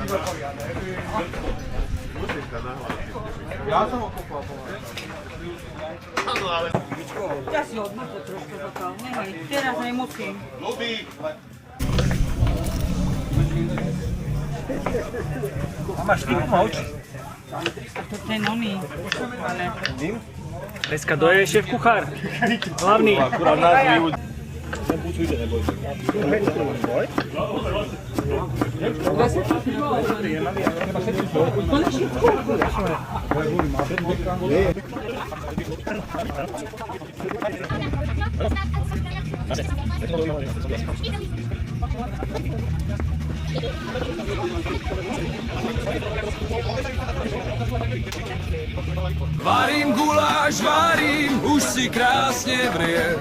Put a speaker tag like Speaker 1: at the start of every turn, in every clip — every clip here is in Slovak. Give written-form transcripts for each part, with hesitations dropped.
Speaker 1: Ja som ho kúpal.
Speaker 2: Ja si odmrte trošku zatiaľ. Nemaj, teraz nemusím.
Speaker 3: A máš tým oči?
Speaker 2: A to ten oný. Ale...
Speaker 3: Dneska doje šéf kuchár. Hlavný.
Speaker 4: Akurát nás vyúť.
Speaker 5: Varím guláš, varím, už si krásne vrie.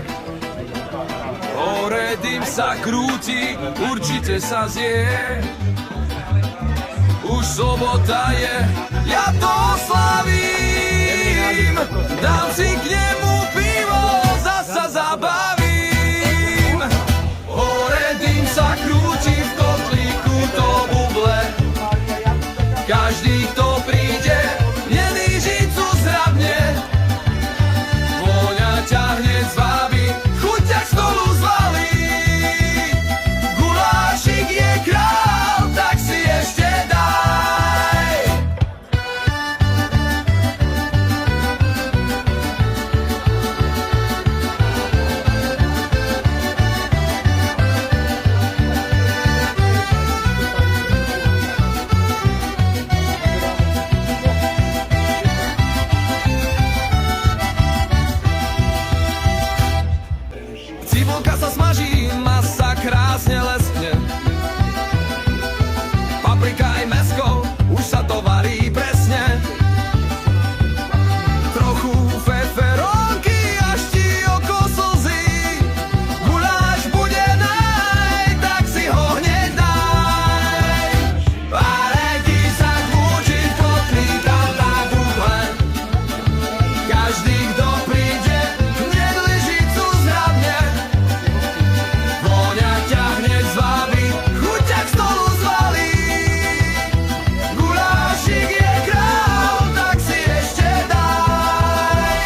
Speaker 5: Hore dym sa krúti, určite sa zje. Už sobota je, ja to oslavím. Dám si k nemu pivo, zasa zabavím. Hore dym sa krúti, v kotlíku to buble. Každý, kto príde, nelížicu zhrabne. Vôňa ťa hneď zvábi, chuť ťa k stolu zvalí. Gulášik je král, tak si ešte daj. Cibulka sa smaží, masa krásne leskne. Paprika aj mäsko, už sa to varí presne. Trochu feferónky, až ti oko slzí. Guláš bude naj, tak si ho hneď daj. Páreky sa kľúči, kotlí tam na buble. Každý, kto príde, hneď lyžicu zhrabne. Vôňa ťa hneď zvábi, chuť ťa k stolu zvalí. Gulášik je král, tak si ešte daj.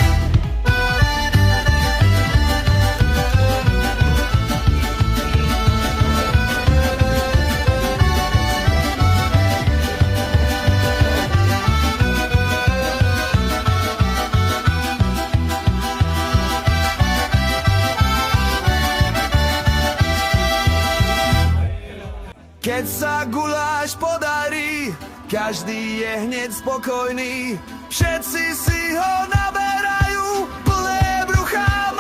Speaker 5: Keď sa guláš podarí, každý je hneď spokojný. Všetci si ho naberajú, plné bruchá